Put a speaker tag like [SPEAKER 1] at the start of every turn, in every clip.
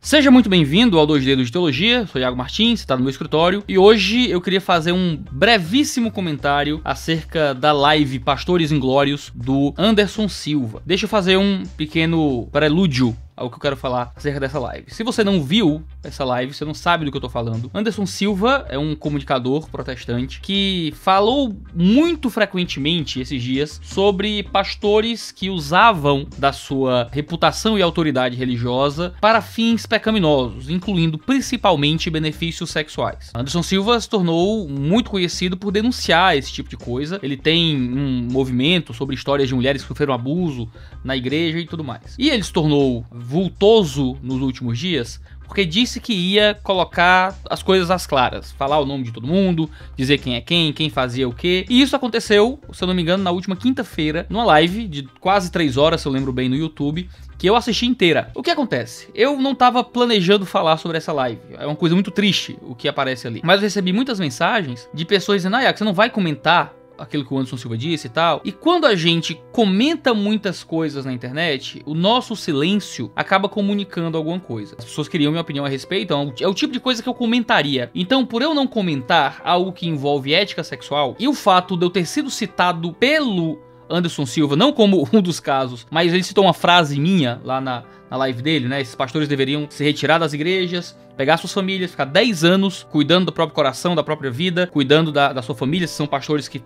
[SPEAKER 1] Seja muito bem-vindo ao 2 Dedos de Teologia, sou Iago Martins, você está no meu escritório, e hoje eu queria fazer um brevíssimo comentário acerca da live Pastores Inglórios do Anderson Silva. Deixa eu fazer um pequeno prelúdio ao que eu quero falar acerca dessa live. Se você não viu essa live, você não sabe do que eu tô falando. Anderson Silva é um comunicador protestante que falou muito frequentemente esses dias sobre pastores que usavam da sua reputação e autoridade religiosa para fins pecaminosos, incluindo principalmente benefícios sexuais. Anderson Silva se tornou muito conhecido por denunciar esse tipo de coisa. Ele tem um movimento sobre histórias de mulheres que sofreram abuso na igreja e tudo mais. E ele se tornou vultoso nos últimos dias porque disse que ia colocar as coisas às claras, falar o nome de todo mundo, dizer quem é quem fazia o quê. E isso aconteceu, se eu não me engano, na última quinta-feira, numa live de quase 3 horas, se eu lembro bem, no YouTube, que eu assisti inteira. O que acontece? Eu não tava planejando falar sobre essa live. É uma coisa muito triste o que aparece ali. Mas eu recebi muitas mensagens de pessoas dizendo: "Ah, Iago, você não vai comentar aquilo que o Anderson Silva disse e tal". E quando a gente comenta muitas coisas na internet, o nosso silêncio acaba comunicando alguma coisa. As pessoas queriam minha opinião a respeito, então é o tipo de coisa que eu comentaria. Então, por eu não comentar algo que envolve ética sexual, e o fato de eu ter sido citado pelo Anderson Silva, não como um dos casos, mas ele citou uma frase minha lá na live dele, né? Esses pastores deveriam se retirar das igrejas, pegar suas famílias, ficar 10 anos cuidando do próprio coração, da própria vida, cuidando da sua família, se são pastores que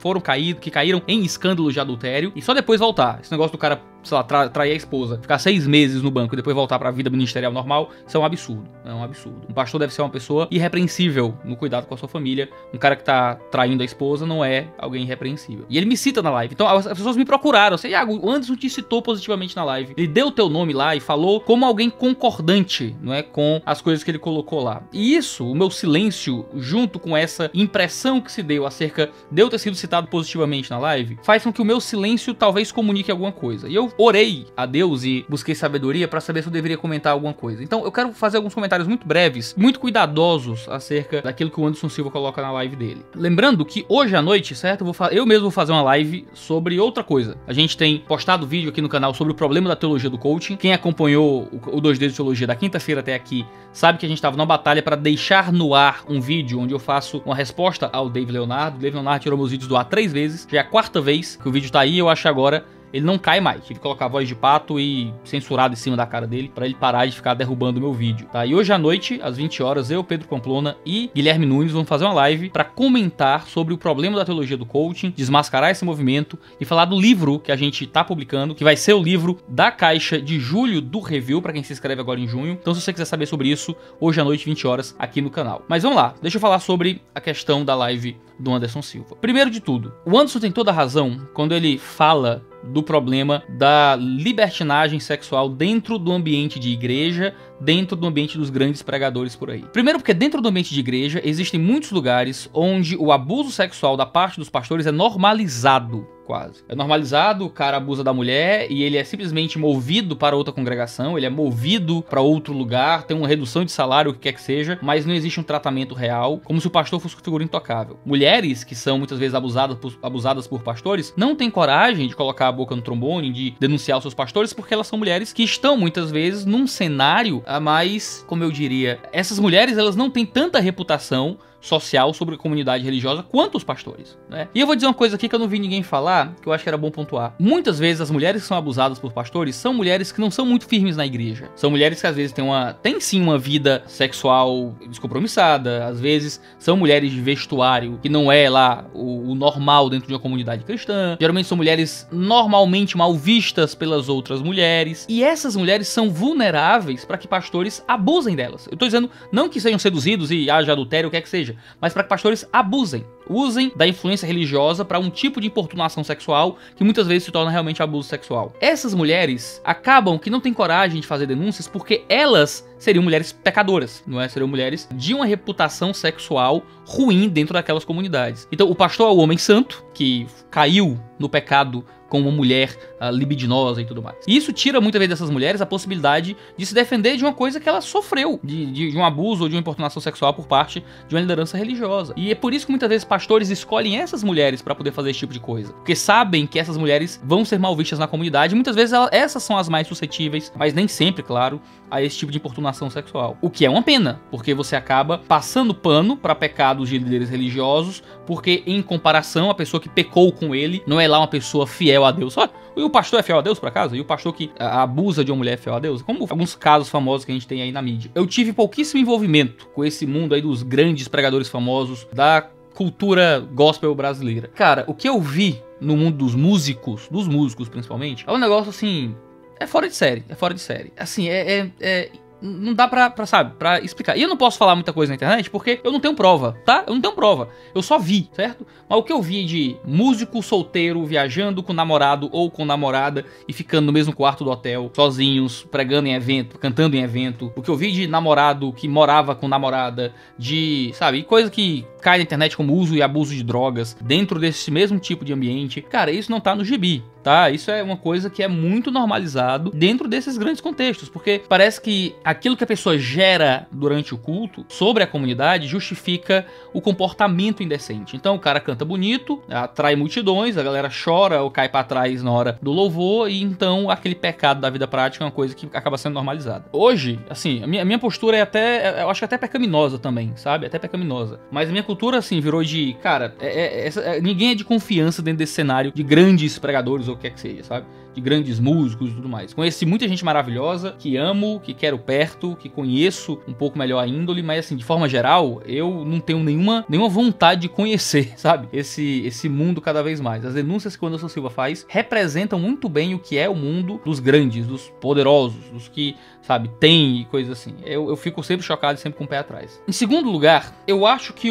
[SPEAKER 1] caíram em escândalos de adultério, e só depois voltar. Esse negócio do cara, sei lá, trair a esposa, ficar 6 meses no banco e depois voltar pra vida ministerial normal, isso é um absurdo. É um absurdo. Um pastor deve ser uma pessoa irrepreensível no cuidado com a sua família. Um cara que tá traindo a esposa não é alguém irrepreensível. E ele me cita na live. Então as pessoas me procuraram. Assim: "Iago, o Anderson te citou positivamente na live. Ele deu o teu nome lá e falou como alguém concordante, não é, com as coisas que ele colocou lá". E isso, o meu silêncio, junto com essa impressão que se deu acerca de eu ter sido citado positivamente na live, faz com que o meu silêncio talvez comunique alguma coisa. E eu orei a Deus e busquei sabedoria para saber se eu deveria comentar alguma coisa. Então eu quero fazer alguns comentários muito breves, muito cuidadosos acerca daquilo que o Anderson Silva coloca na live dele. Lembrando que hoje à noite, certo, eu mesmo vou fazer uma live sobre outra coisa. A gente tem postado vídeo aqui no canal sobre o problema da teologia do coaching. Quem acompanhou o 2 Dedos de Teologia da quinta-feira até aqui sabe que a gente estava numa batalha para deixar no ar um vídeo onde eu faço uma resposta ao Dave Leonardo. O Dave Leonardo tirou meus vídeos do ar 3 vezes. Já é a 4ª vez que o vídeo tá aí. Eu acho que agora ele não cai mais. Tive que colocar a voz de pato e censurado em cima da cara dele pra ele parar de ficar derrubando o meu vídeo, tá? E hoje à noite, às 20 horas, eu, Pedro Pamplona e Guilherme Nunes vamos fazer uma live pra comentar sobre o problema da teologia do coaching, desmascarar esse movimento e falar do livro que a gente tá publicando, que vai ser o livro da caixa de julho do Review, pra quem se inscreve agora em junho. Então, se você quiser saber sobre isso, hoje à noite, 20 horas, aqui no canal. Mas vamos lá, deixa eu falar sobre a questão da live do Anderson Silva. Primeiro de tudo, o Anderson tem toda a razão quando ele fala do problema da libertinagem sexual dentro do ambiente de igreja, dentro do ambiente dos grandes pregadores por aí. Primeiro porque dentro do ambiente de igreja existem muitos lugares onde o abuso sexual da parte dos pastores é normalizado. Quase. É normalizado, o cara abusa da mulher e ele é simplesmente movido para outra congregação, ele é movido para outro lugar, tem uma redução de salário, o que quer que seja, mas não existe um tratamento real, como se o pastor fosse uma figura intocável. Mulheres que são muitas vezes abusadas por pastores não têm coragem de colocar a boca no trombone, de denunciar os seus pastores, porque elas são mulheres que estão muitas vezes num cenário a mais, como eu diria, essas mulheres elas não têm tanta reputação social sobre a comunidade religiosa quanto os pastores, né? E eu vou dizer uma coisa aqui que eu não vi ninguém falar, que eu acho que era bom pontuar. Muitas vezes as mulheres que são abusadas por pastores são mulheres que não são muito firmes na igreja. São mulheres que às vezes têm sim uma vida sexual descompromissada, às vezes são mulheres de vestuário que não é lá o normal dentro de uma comunidade cristã. Geralmente são mulheres normalmente mal vistas pelas outras mulheres. E essas mulheres são vulneráveis para que pastores abusem delas. Eu tô dizendo não que sejam seduzidos e haja adultério, o que é que seja, mas para que pastores abusem, usem da influência religiosa para um tipo de importunação sexual que muitas vezes se torna realmente abuso sexual. Essas mulheres acabam que não têm coragem de fazer denúncias porque elas seriam mulheres pecadoras, não é? Seriam mulheres de uma reputação sexual ruim dentro daquelas comunidades. Então o pastor é o homem santo que caiu no pecado com uma mulher libidinosa e tudo mais. E isso tira muitas vezes dessas mulheres a possibilidade de se defender de uma coisa que ela sofreu, de um abuso ou de uma importunação sexual por parte de uma liderança religiosa. E é por isso que muitas vezes pastores escolhem essas mulheres para poder fazer esse tipo de coisa, porque sabem que essas mulheres vão ser mal vistas na comunidade e muitas vezes essas são as mais suscetíveis, mas nem sempre, claro, a esse tipo de importunação sexual. O que é uma pena, porque você acaba passando pano para pecados de líderes religiosos, porque em comparação, a pessoa que pecou com ele não é lá uma pessoa fiel a Deus. Olha, e o pastor é fiel a Deus, por acaso? E o pastor que abusa de uma mulher é fiel a Deus? Como alguns casos famosos que a gente tem aí na mídia. Eu tive pouquíssimo envolvimento com esse mundo aí dos grandes pregadores famosos da cultura gospel brasileira. Cara, o que eu vi no mundo dos músicos principalmente, é um negócio assim, é fora de série, Assim, não dá pra explicar. E eu não posso falar muita coisa na internet porque eu não tenho prova, tá? Eu não tenho prova. Eu só vi, certo? Mas o que eu vi de músico solteiro viajando com namorado ou com namorada e ficando no mesmo quarto do hotel, sozinhos, pregando em evento, cantando em evento. O que eu vi de namorado que morava com namorada, sabe? Coisa que cai na internet como uso e abuso de drogas dentro desse mesmo tipo de ambiente. Cara, isso não tá no gibi, tá? Isso é uma coisa que é muito normalizado dentro desses grandes contextos, porque parece que aquilo que a pessoa gera durante o culto sobre a comunidade justifica o comportamento indecente. Então o cara canta bonito, atrai multidões, a galera chora ou cai pra trás na hora do louvor, e então aquele pecado da vida prática é uma coisa que acaba sendo normalizada. Hoje, assim, a minha postura é até, eu acho que até pecaminosa também, sabe? Até pecaminosa. Mas a minha cultura, assim, virou de, cara, ninguém é de confiança dentro desse cenário de grandes pregadores ou o que quer que seja, sabe? De grandes músicos e tudo mais. Conheci muita gente maravilhosa, que amo, que quero perto, que conheço um pouco melhor a índole, mas assim, de forma geral, eu não tenho nenhuma vontade de conhecer, sabe? Esse mundo cada vez mais. As denúncias que o Anderson Silva faz representam muito bem o que é o mundo dos grandes, dos poderosos, dos que, sabe, tem e coisas assim. Eu fico sempre chocado e sempre com o pé atrás. Em segundo lugar, eu acho que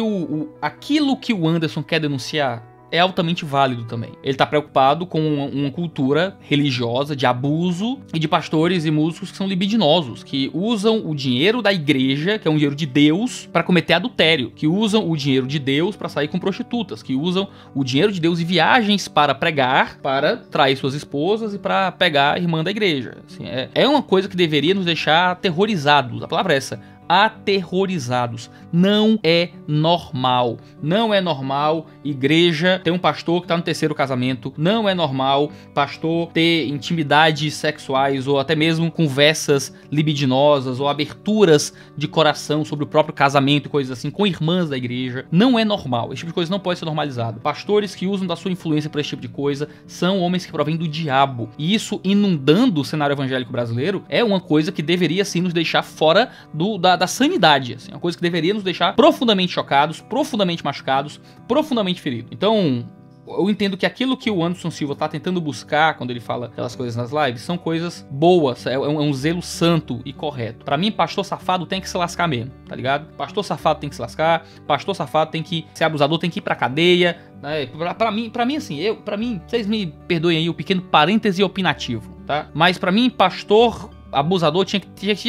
[SPEAKER 1] aquilo que o Anderson quer denunciar é altamente válido também. Ele tá preocupado com uma cultura religiosa de abuso e de pastores e músicos que são libidinosos, que usam o dinheiro da igreja, que é um dinheiro de Deus, para cometer adultério, que usam o dinheiro de Deus para sair com prostitutas, que usam o dinheiro de Deus e viagens para pregar, para trair suas esposas e para pegar a irmã da igreja. Assim, é uma coisa que deveria nos deixar aterrorizados. A palavra é essa. Aterrorizados. Não é normal. Não é normal igreja ter um pastor que tá no terceiro casamento. Não é normal pastor ter intimidades sexuais ou até mesmo conversas libidinosas ou aberturas de coração sobre o próprio casamento e coisas assim com irmãs da igreja. Não é normal. Esse tipo de coisa não pode ser normalizado. Pastores que usam da sua influência para esse tipo de coisa são homens que provêm do diabo. E isso, inundando o cenário evangélico brasileiro, é uma coisa que deveria sim nos deixar fora da sanidade, assim, uma coisa que deveria nos deixar profundamente chocados, profundamente machucados, profundamente feridos. Então, eu entendo que aquilo que o Anderson Silva tá tentando buscar quando ele fala aquelas coisas nas lives são coisas boas, é um zelo santo e correto. Pra mim, pastor safado tem que se lascar mesmo, tá ligado? Pastor safado tem que se lascar, pastor safado tem que ser abusador, tem que ir pra cadeia, né? Pra mim, assim, vocês me perdoem aí o pequeno parêntese opinativo, tá? Mas pra mim, pastor abusador tinha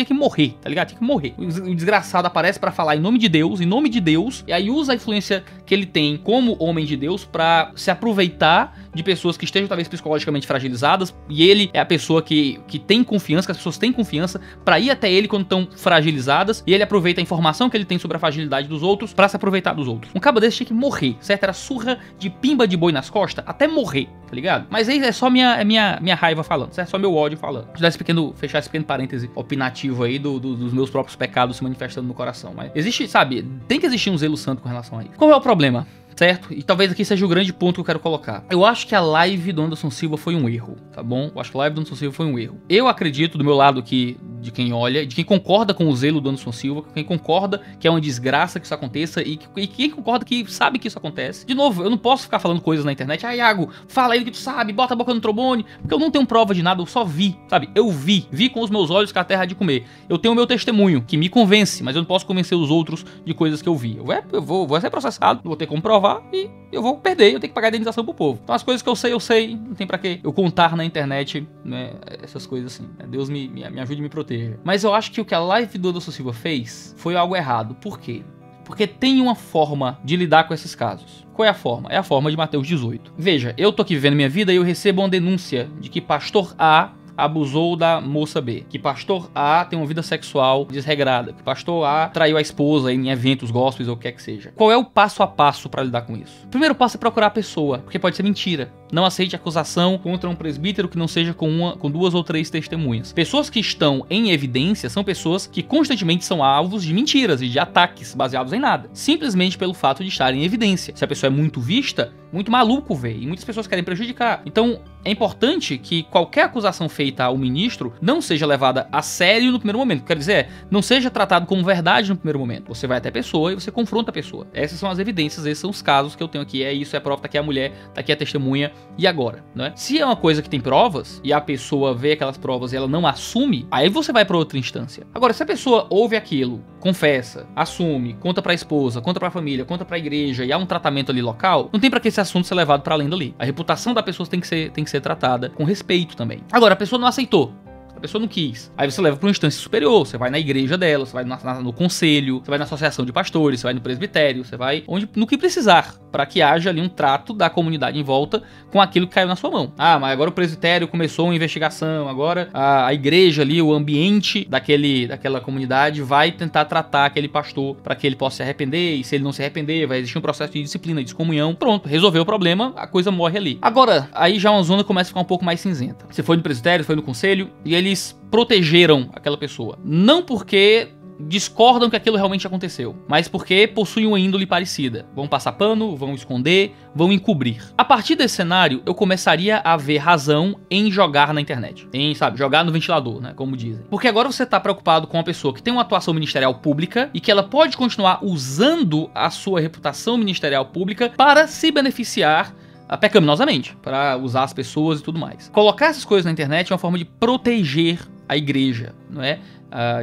[SPEAKER 1] que morrer, tá ligado? Tinha que morrer. O desgraçado aparece pra falar em nome de Deus, e aí usa a influência que ele tem como homem de Deus pra se aproveitar de pessoas que estejam talvez psicologicamente fragilizadas, e ele é a pessoa que tem confiança, que as pessoas têm confiança pra ir até ele quando estão fragilizadas, e ele aproveita a informação que ele tem sobre a fragilidade dos outros pra se aproveitar dos outros. Um cabo desse tinha que morrer, certo? Era surra de pimba de boi nas costas até morrer, tá ligado? Mas aí é só minha raiva falando, certo? É só meu ódio falando. Vou fechar esse pequeno parêntese opinativo aí dos meus próprios pecados se manifestando no coração. Mas existe, sabe, tem que existir um zelo santo com relação a isso. Qual é o problema? Certo? E talvez aqui seja o grande ponto que eu quero colocar. Eu acho que a live do Anderson Silva foi um erro, tá bom? Eu acho que a live do Anderson Silva foi um erro. Eu acredito, do meu lado aqui, de quem olha, de quem concorda com o zelo do Anderson Silva, quem concorda que é uma desgraça que isso aconteça e quem concorda que sabe que isso acontece. De novo, eu não posso ficar falando coisas na internet. Ah, Iago, fala aí que tu sabe, bota a boca no trombone, porque eu não tenho prova de nada, eu só vi, sabe? Eu vi com os meus olhos que a terra há de comer. Eu tenho o meu testemunho, que me convence, mas eu não posso convencer os outros de coisas que eu vi. Eu vou ser processado, vou ter como provar e eu vou perder, eu tenho que pagar a indenização pro povo. Então as coisas que eu sei, não tem pra quê eu contar na internet, né, essas coisas assim. Deus me ajude e me proteja. Mas eu acho que o que a live do Anderson Silva fez foi algo errado. Por quê? Porque tem uma forma de lidar com esses casos. Qual é a forma? É a forma de Mateus 18. Veja, eu tô aqui vivendo minha vida e eu recebo uma denúncia de que pastor A abusou da moça B, que pastor A tem uma vida sexual desregrada, que pastor A traiu a esposa em eventos gospels ou o que é que seja. Qual é o passo a passo para lidar com isso? O primeiro passo é procurar a pessoa, porque pode ser mentira. Não aceite acusação contra um presbítero que não seja com 2 ou 3 testemunhas. Pessoas que estão em evidência são pessoas que constantemente são alvos de mentiras e de ataques baseados em nada, simplesmente pelo fato de estar em evidência. Se a pessoa é muito vista, muito maluco vê, e muitas pessoas querem prejudicar. Então, é importante que qualquer acusação feita ao ministro não seja levada a sério no primeiro momento. Quer dizer, não seja tratado como verdade no primeiro momento. Você vai até a pessoa e você confronta a pessoa. Essas são as evidências, esses são os casos que eu tenho aqui. É isso, é prova, tá aqui a mulher, tá aqui a testemunha, e agora, né? Se é uma coisa que tem provas, e a pessoa vê aquelas provas e ela não assume, aí você vai pra outra instância. Agora, se a pessoa ouve aquilo, confessa, assume, conta pra esposa, conta pra família, conta pra igreja, e há um tratamento ali local, não tem pra que esse assunto ser levado pra além dali. A reputação da pessoa tem que ser tratada com respeito também. Agora, a pessoa não aceitou. A pessoa não quis. Aí você leva para uma instância superior, você vai na igreja dela, você vai no conselho, você vai na associação de pastores, você vai no presbitério, você vai no que precisar, para que haja ali um trato da comunidade em volta com aquilo que caiu na sua mão. Ah, mas agora o presbitério começou uma investigação, agora a igreja ali, o ambiente daquela comunidade vai tentar tratar aquele pastor para que ele possa se arrepender, e se ele não se arrepender, vai existir um processo de disciplina, de excomunhão. Pronto, resolveu o problema, a coisa morre ali. Agora, aí já uma zona começa a ficar um pouco mais cinzenta. Você foi no presbitério, foi no conselho, e eles protegeram aquela pessoa. Não porque discordam que aquilo realmente aconteceu, mas porque possuem uma índole parecida. Vão passar pano, vão esconder, vão encobrir. A partir desse cenário, eu começaria a ver razão em jogar na internet. Jogar no ventilador, né, como dizem. Porque agora você tá preocupado com uma pessoa que tem uma atuação ministerial pública e que ela pode continuar usando a sua reputação ministerial pública para se beneficiar pecaminosamente, para usar as pessoas e tudo mais. Colocar essas coisas na internet é uma forma de proteger a igreja, não é?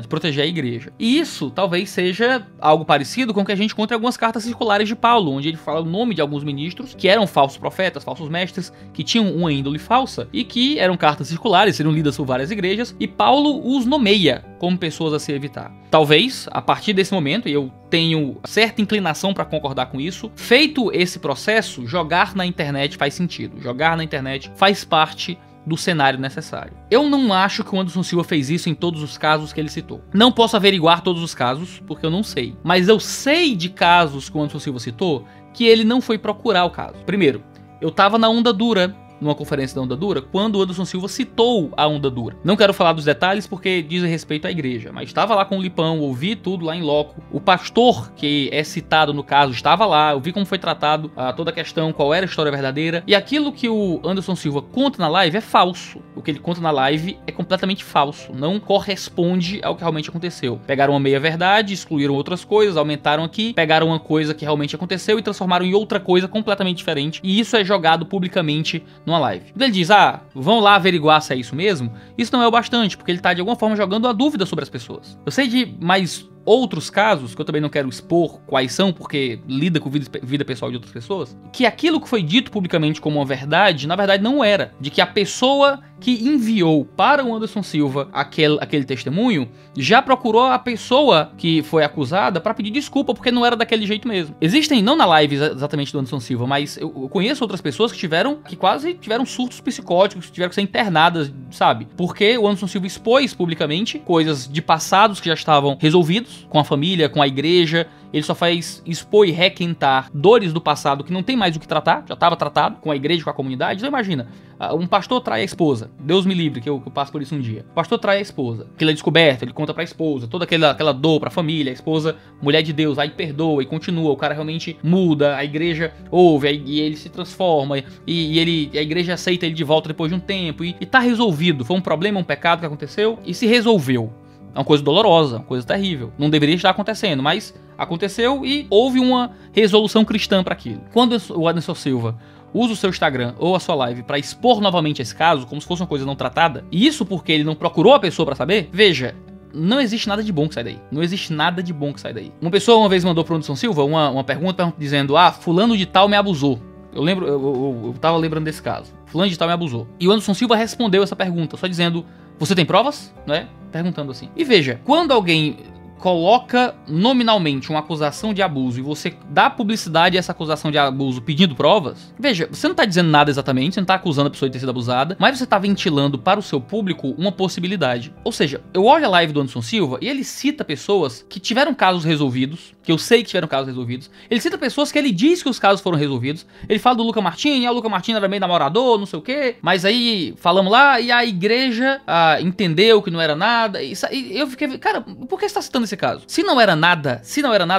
[SPEAKER 1] De proteger a igreja. E isso talvez seja algo parecido com o que a gente encontra em algumas cartas circulares de Paulo, onde ele fala o nome de alguns ministros que eram falsos profetas, falsos mestres, que tinham uma índole falsa e que eram cartas circulares, seriam lidas por várias igrejas, e Paulo os nomeia como pessoas a se evitar. Talvez, a partir desse momento, e eu tenho certa inclinação para concordar com isso, feito esse processo, jogar na internet faz sentido. Jogar na internet faz parte do cenário necessário. Eu não acho que o Anderson Silva fez isso em todos os casos que ele citou. Não posso averiguar todos os casos, porque eu não sei. Mas eu sei de casos que o Anderson Silva citou que ele não foi procurar o caso. Primeiro, eu tava na Onda Dura, numa conferência da Onda Dura, quando o Anderson Silva citou a Onda Dura. Não quero falar dos detalhes porque diz respeito à igreja, mas estava lá com o Lipão, ouvi tudo lá em loco. O pastor que é citado no caso estava lá, eu vi como foi tratado toda a questão, qual era a história verdadeira, e aquilo que o Anderson Silva conta na live é falso. O que ele conta na live é completamente falso, não corresponde ao que realmente aconteceu. Pegaram uma meia-verdade, excluíram outras coisas, aumentaram aqui, pegaram uma coisa que realmente aconteceu e transformaram em outra coisa completamente diferente, e isso é jogado publicamente numa live. Quando ele diz, vão lá averiguar se é isso mesmo, isso não é o bastante, porque ele tá de alguma forma jogando a dúvida sobre as pessoas. Eu sei de mais outros casos, que eu também não quero expor quais são, porque lida com vida pessoal de outras pessoas, que aquilo que foi dito publicamente como uma verdade, na verdade não era. De que a pessoa que enviou para o Anderson Silva aquele testemunho, já procurou a pessoa que foi acusada para pedir desculpa, porque não era daquele jeito mesmo. Existem, não na live exatamente do Anderson Silva, mas eu conheço outras pessoas que quase tiveram surtos psicóticos, tiveram que ser internadas, sabe? Porque o Anderson Silva expôs publicamente coisas de passados que já estavam resolvidos, com a família, com a igreja. Ele só faz expor e requentar dores do passado que não tem mais o que tratar, já estava tratado com a igreja, com a comunidade. Então imagina, um pastor trai a esposa, Deus me livre que eu passo por isso um dia. O pastor trai a esposa, que ele é descoberto, ele conta pra esposa, toda aquela dor pra família, a esposa, mulher de Deus, aí perdoa e continua, o cara realmente muda, a igreja ouve, e ele se transforma, e a igreja aceita ele de volta depois de um tempo, e tá resolvido. Foi um problema, um pecado que aconteceu, e se resolveu. É uma coisa dolorosa, uma coisa terrível. Não deveria estar acontecendo, mas aconteceu e houve uma resolução cristã para aquilo. Quando o Anderson Silva usa o seu Instagram ou a sua live para expor novamente esse caso, como se fosse uma coisa não tratada, e isso porque ele não procurou a pessoa para saber, veja, não existe nada de bom que sai daí. Não existe nada de bom que sai daí. Uma pessoa uma vez mandou pro Anderson Silva uma pergunta dizendo, fulano de tal me abusou. Eu tava lembrando desse caso. Fulano de tal me abusou. E o Anderson Silva respondeu essa pergunta, só dizendo, você tem provas? Né? Perguntando assim. E veja, quando alguém coloca nominalmente uma acusação de abuso e você dá publicidade a essa acusação de abuso pedindo provas, veja, você não tá dizendo nada exatamente, você não tá acusando a pessoa de ter sido abusada, mas você tá ventilando para o seu público uma possibilidade. Ou seja, eu olho a live do Anderson Silva e ele cita pessoas que tiveram casos resolvidos, que eu sei que tiveram casos resolvidos, ele cita pessoas que ele diz que os casos foram resolvidos, ele fala do Luca Martini, o Luca Martini era meio namorador, não sei o que, mas aí falamos lá e a igreja entendeu que não era nada, e eu fiquei, cara, por que você tá citando esse caso? Se não era nada,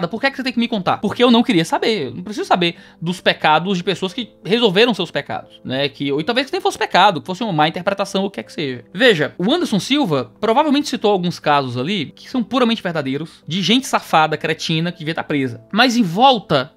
[SPEAKER 1] por que você tem que me contar? Porque eu não queria saber, eu não preciso saber dos pecados de pessoas que resolveram seus pecados, né, ou talvez que nem fosse pecado, que fosse uma má interpretação, o que é que seja. Veja, o Anderson Silva provavelmente citou alguns casos ali que são puramente verdadeiros, de gente safada, cretina, que devia estar presa. Mas em volta,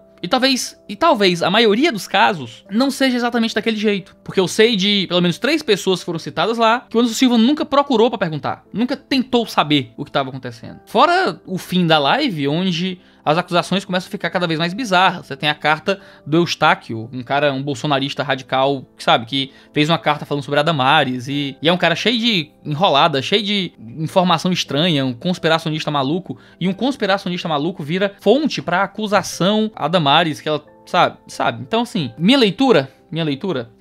[SPEAKER 1] e talvez a maioria dos casos não seja exatamente daquele jeito. Porque eu sei de pelo menos 3 pessoas que foram citadas lá que o Anderson Silva nunca procurou pra perguntar. Nunca tentou saber o que estava acontecendo. Fora o fim da live, onde as acusações começam a ficar cada vez mais bizarras. Você tem a carta do Eustáquio, um bolsonarista radical, que fez uma carta falando sobre a Damares, e é um cara cheio de enrolada, cheio de informação estranha, um conspiracionista maluco, e um conspiracionista maluco vira fonte pra acusação a Damares, que ela sabe? Então assim, minha leitura,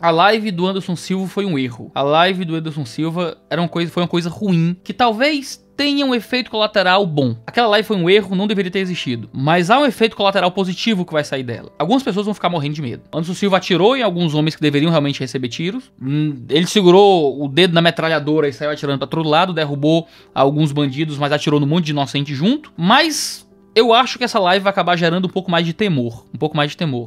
[SPEAKER 1] a live do Anderson Silva foi um erro. A live do Anderson Silva foi uma coisa ruim, que talvez tenha um efeito colateral bom. Aquela live foi um erro, não deveria ter existido. Mas há um efeito colateral positivo que vai sair dela. Algumas pessoas vão ficar morrendo de medo. Anderson Silva atirou em alguns homens que deveriam realmente receber tiros. Ele segurou o dedo na metralhadora e saiu atirando pra todo lado, derrubou alguns bandidos, mas atirou num monte de inocente junto. Mas eu acho que essa live vai acabar gerando um pouco mais de temor.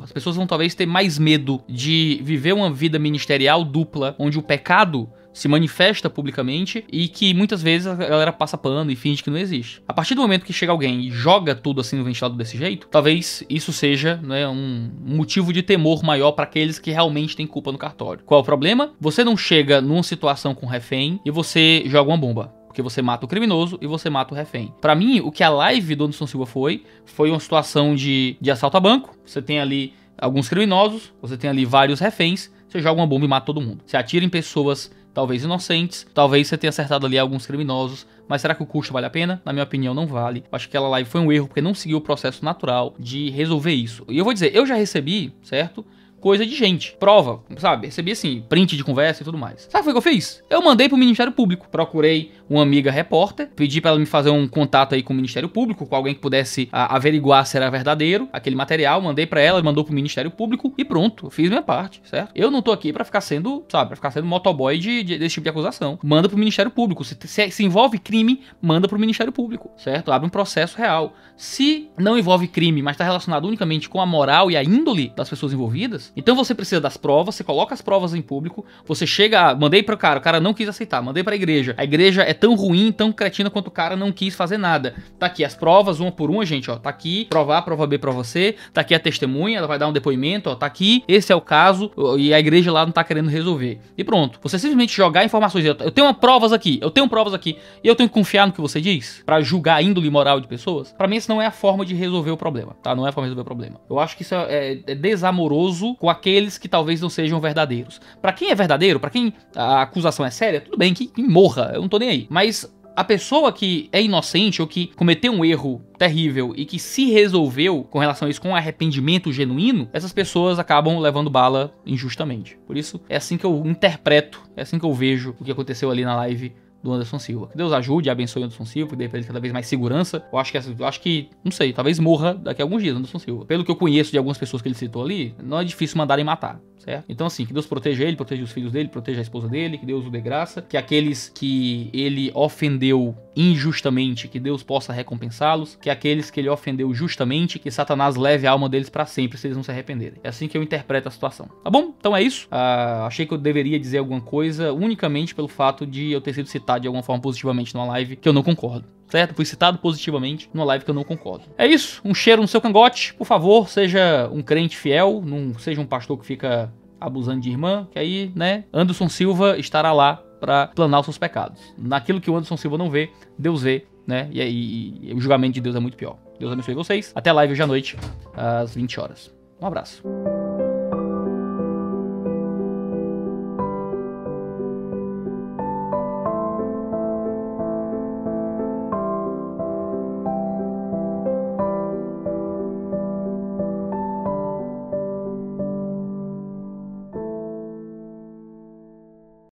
[SPEAKER 1] As pessoas vão talvez ter mais medo de viver uma vida ministerial dupla, onde o pecado se manifesta publicamente e que muitas vezes a galera passa pano e finge que não existe. A partir do momento que chega alguém e joga tudo assim no ventilador desse jeito, talvez isso seja, né, um motivo de temor maior para aqueles que realmente têm culpa no cartório. Qual é o problema? Você não chega numa situação com refém e você joga uma bomba. Porque você mata o criminoso e você mata o refém. Pra mim, o que a live do Anderson Silva foi uma situação de assalto a banco. Você tem ali alguns criminosos, você tem ali vários reféns, você joga uma bomba e mata todo mundo. Você atira em pessoas talvez inocentes, talvez você tenha acertado ali alguns criminosos, mas será que o custo vale a pena? Na minha opinião, não vale. Acho que aquela live foi um erro, porque não seguiu o processo natural de resolver isso. E eu vou dizer, eu já recebi, certo? Coisa de gente, prova, recebi assim, print de conversa e tudo mais. Sabe o que eu fiz? Eu mandei pro Ministério Público, procurei uma amiga repórter, pedi pra ela me fazer um contato aí com o Ministério Público, com alguém que pudesse averiguar se era verdadeiro aquele material, mandei pra ela, mandou pro Ministério Público e pronto, eu fiz minha parte, certo? Eu não tô aqui pra ficar sendo, motoboy desse tipo de acusação. Manda pro Ministério Público, se envolve crime, manda pro Ministério Público, certo? Abre um processo real. Se não envolve crime, mas tá relacionado unicamente com a moral e a índole das pessoas envolvidas, então você precisa das provas, você coloca as provas em público, você chega, mandei pro cara, o cara não quis aceitar, mandei pra igreja, a igreja é tão ruim, tão cretina quanto o cara não quis fazer nada. Tá aqui as provas, uma por uma, gente, ó, tá aqui, prova A, prova B pra você, tá aqui a testemunha, ela vai dar um depoimento, ó, tá aqui, esse é o caso, e a igreja lá não tá querendo resolver. E pronto, você simplesmente jogar informações, eu tenho provas aqui, e eu tenho que confiar no que você diz, pra julgar a índole moral de pessoas. Pra mim isso não é a forma de resolver o problema, tá? Não é a forma de resolver o problema. Eu acho que isso é desamoroso com aqueles que talvez não sejam verdadeiros. Pra quem é verdadeiro, pra quem a acusação é séria, tudo bem, que morra, eu não tô nem aí. Mas a pessoa que é inocente ou que cometeu um erro terrível e que se resolveu com relação a isso com arrependimento genuíno, essas pessoas acabam levando bala injustamente. Por isso, é assim que eu interpreto, é assim que eu vejo o que aconteceu ali na live do Anderson Silva. Que Deus ajude e abençoe o Anderson Silva, que dê pra ele cada vez mais segurança. Eu acho que, não sei, talvez morra daqui a alguns dias, Anderson Silva. Pelo que eu conheço de algumas pessoas que ele citou ali, não é difícil mandarem matar, certo? Então assim, que Deus proteja ele, proteja os filhos dele, proteja a esposa dele, que Deus o dê graça, que aqueles que ele ofendeu injustamente, que Deus possa recompensá-los, que aqueles que ele ofendeu justamente, que Satanás leve a alma deles pra sempre, se eles não se arrependerem. É assim que eu interpreto a situação. Tá bom? Então é isso. Achei que eu deveria dizer alguma coisa unicamente pelo fato de eu ter sido citado de alguma forma positivamente numa live que eu não concordo, certo? Fui citado positivamente numa live que eu não concordo. É isso, um cheiro no seu cangote. Por favor, seja um crente fiel, não seja um pastor que fica abusando de irmã, que aí, né, Anderson Silva estará lá para planar os seus pecados. Naquilo que o Anderson Silva não vê, Deus vê, né? E o julgamento de Deus é muito pior. Deus abençoe vocês. Até a live hoje à noite, às 20 horas. Um abraço.